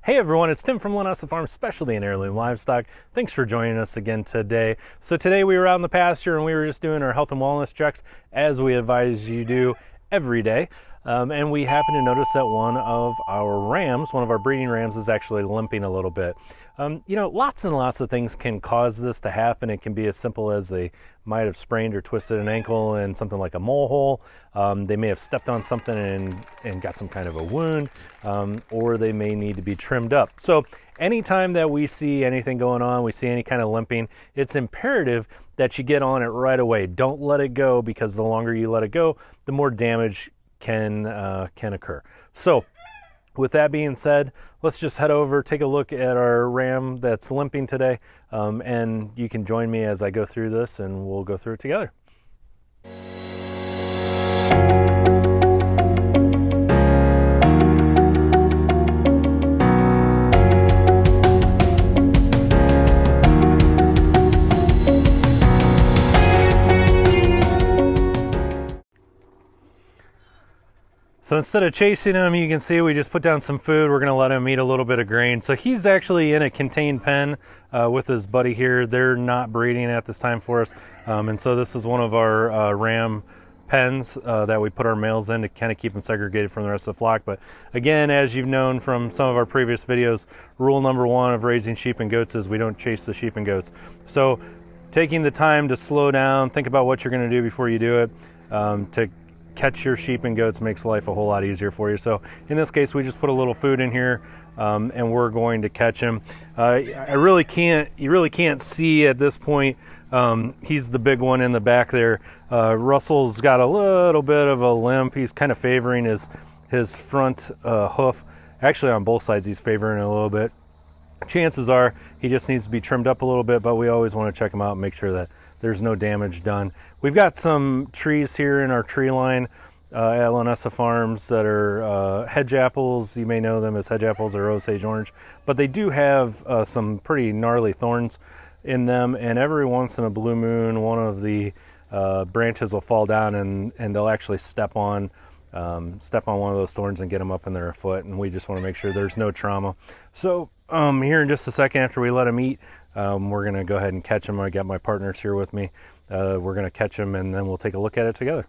Hey everyone, it's Tim from Linessa Farms, Specialty in Heirloom Livestock. Thanks for joining us again today. So today we were out in the pasture and we were just doing our health and wellness checks as we advise you do every day. And we happened to notice that one of our rams, one of our breeding rams, is actually limping a little bit. Lots and lots of things can cause this to happen. It can be as simple as they might have sprained or twisted an ankle in something like a mole hole. They may have stepped on something and got some kind of a wound, or they may need to be trimmed up. So anytime that we see anything going on, we see any kind of limping, it's imperative that you get on it right away. Don't let it go, because the longer you let it go, the more damage can occur. So with that being said, let's just head over, take a look at our ram that's limping today, and you can join me as I go through this and we'll go through it together. So instead of chasing him, you can see we just put down some food. We're going to let him eat a little bit of grain. So he's actually in a contained pen with his buddy here. They're not breeding at this time for us. And so this is one of our ram pens that we put our males in to kind of keep them segregated from the rest of the flock. But again, as you've known from some of our previous videos, rule number one of raising sheep and goats is we don't chase the sheep and goats. So taking the time to slow down, think about what you're going to do before you do it, to catch your sheep and goats makes life a whole lot easier for you. So in this case, we just put a little food in here, and we're going to catch him. You really can't see at this point. He's the big one in the back there. Russell's got a little bit of a limp. He's kind of favoring his front hoof. Actually, on both sides, he's favoring it a little bit. Chances are he just needs to be trimmed up a little bit, but we always want to check him out and make sure that there's no damage done. We've got some trees here in our tree line at Linessa Farms that are hedge apples. You may know them as hedge apples or Osage orange, but they do have some pretty gnarly thorns in them, and every once in a blue moon, one of the branches will fall down and they'll actually step on one of those thorns and get them up in their foot, and we just want to make sure there's no trauma. So here in just a second, after we let him eat, we're going to go ahead and catch him. I got my partners here with me. We're going to catch him and then we'll take a look at it together.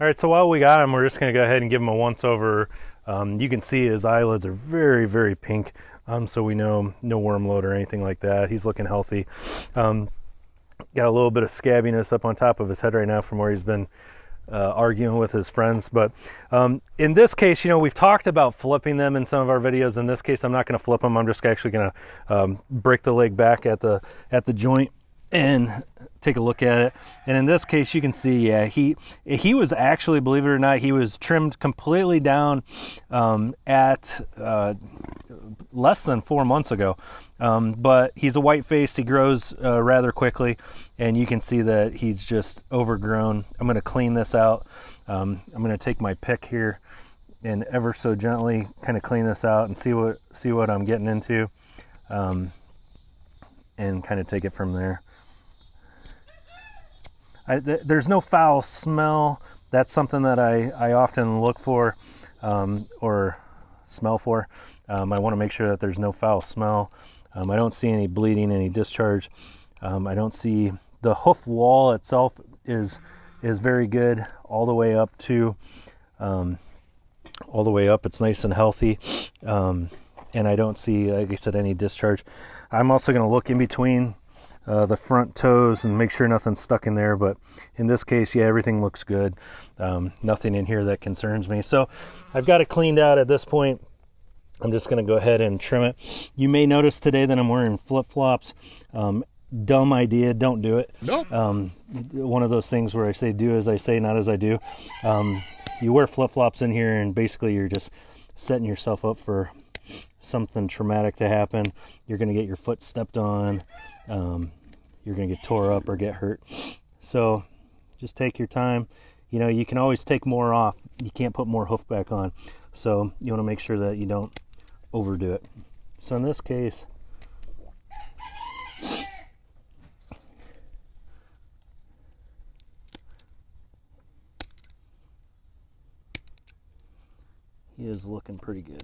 All right, so while we got him, we're just going to go ahead and give him a once over. You can see his eyelids are very, very pink, so we know no worm load or anything like that. He's looking healthy. Got a little bit of scabbiness up on top of his head right now from where he's been arguing with his friends. But in this case, we've talked about flipping them in some of our videos. In this case, I'm not going to flip them. I'm just actually going to break the leg back at the joint and take a look at it. And in this case, you can see, yeah, he was actually, believe it or not, he was trimmed completely down at less than 4 months ago. But he's a white face. He grows rather quickly, and you can see that he's just overgrown. I'm going to clean this out. I'm going to take my pick here and ever so gently kind of clean this out and see what I'm getting into, and kind of take it from there. There's no foul smell. That's something that I often look for or smell for. I want to make sure that there's no foul smell. I don't see any bleeding, any discharge. I don't see the hoof wall itself is very good all the way up to It's nice and healthy, and I don't see, like I said, any discharge. I'm also going to look in between the front toes and make sure nothing's stuck in there, but in this case, yeah, everything looks good. Nothing in here that concerns me. So I've got it cleaned out at this point. I'm just going to go ahead and trim it. You may notice today that I'm wearing flip-flops. Dumb idea, don't do it. Nope. One of those things where I say do as I say, not as I do. You wear flip-flops in here and basically you're just setting yourself up for something traumatic to happen. You're going to get your foot stepped on. You're going to get tore up or get hurt. So Just take your time. You know, you can always take more off. You can't put more hoof back on. So you want to make sure that you don't overdo it. So in this case, he is looking pretty good.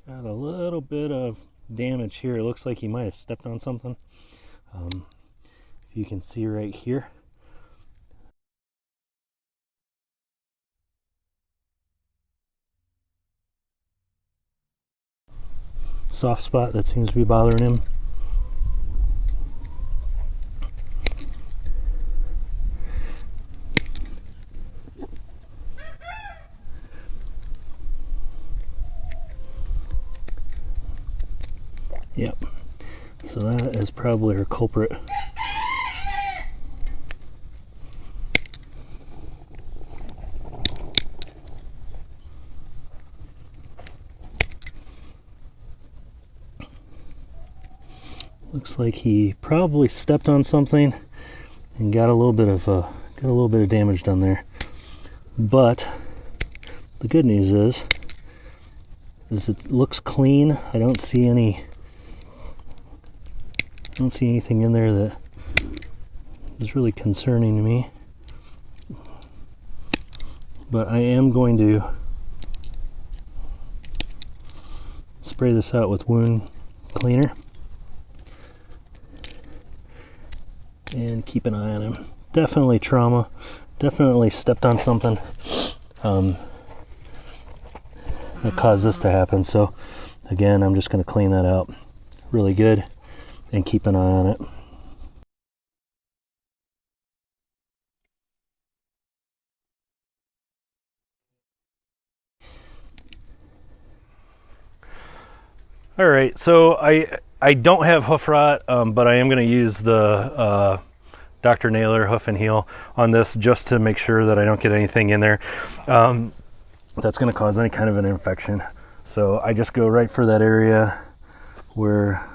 Got a little bit of damage here. It looks like he might have stepped on something. If you can see right here. Soft spot that seems to be bothering him. Yep, so that is probably her culprit. Looks like he probably stepped on something and got a little bit of damage done there. But the good news is it looks clean. I don't see anything in there that is really concerning to me. But I am going to spray this out with wound cleaner and keep an eye on him. Definitely trauma, definitely stepped on something that caused this to happen. So again, I'm just going to clean that out really good and keep an eye on it. All right, so I don't have hoof rot, but I am going to use the Dr. Naylor hoof and heel on this just to make sure that I don't get anything in there that's going to cause any kind of an infection. So I just go right for that area where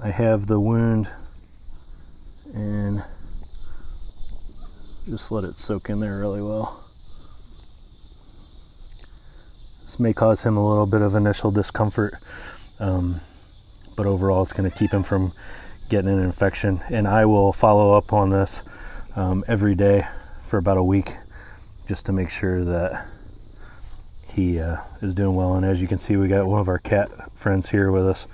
I have the wound and just let it soak in there really well. This may cause him a little bit of initial discomfort, but overall it's going to keep him from getting an infection. And I will follow up on this every day for about a week just to make sure that he is doing well. And as you can see, we got one of our cat friends here with us.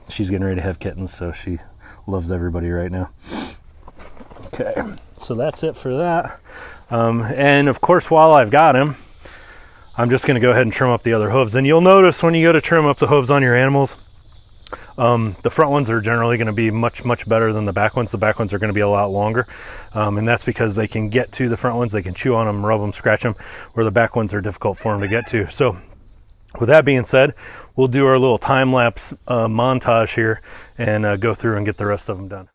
She's getting ready to have kittens, so she loves everybody right now. Okay, so that's it for that. And of course, while I've got him, I'm just going to go ahead and trim up the other hooves. And you'll notice when you go to trim up the hooves on your animals, the front ones are generally going to be much better than the back ones. The back ones are going to be a lot longer, and that's because they can get to the front ones, they can chew on them, rub them, scratch them, where the back ones are difficult for them to get to. So with that being said, we'll do our little time-lapse montage here and go through and get the rest of them done.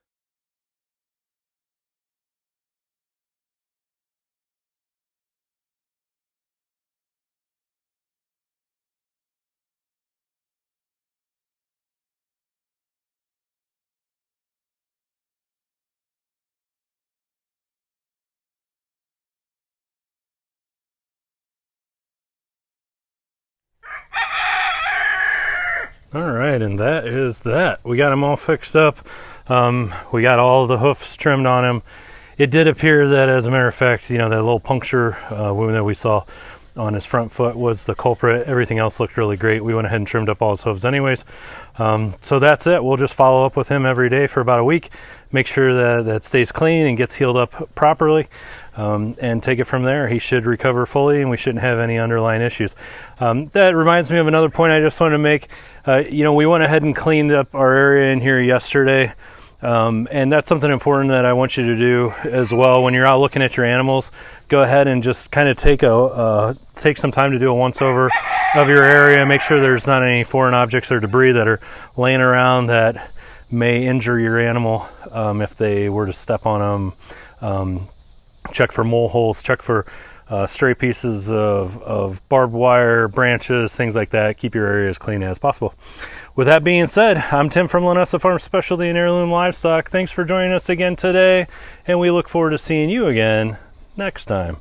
All right, and that is that. We got him all fixed up. We got all the hoofs trimmed on him. It did appear that, as a matter of fact, you know, that little puncture wound that we saw on his front foot was the culprit. Everything else looked really great. We went ahead and trimmed up all his hooves anyways. So that's it. We'll just follow up with him every day for about a week, make sure that that stays clean and gets healed up properly, and take it from there. He should recover fully and we shouldn't have any underlying issues. That reminds me of another point I just wanted to make. You know, we went ahead and cleaned up our area in here yesterday, and that's something important that I want you to do as well. When you're out looking at your animals, go ahead and just kind of take some time to do a once over of your area. Make sure there's not any foreign objects or debris that are laying around that may injure your animal if they were to step on them. Check for mole holes, check for stray pieces of barbed wire, branches, things like that. Keep your area as clean as possible. With that being said, I'm Tim from Linessa Farms Specialty and Heirloom Livestock. Thanks for joining us again today, and we look forward to seeing you again next time.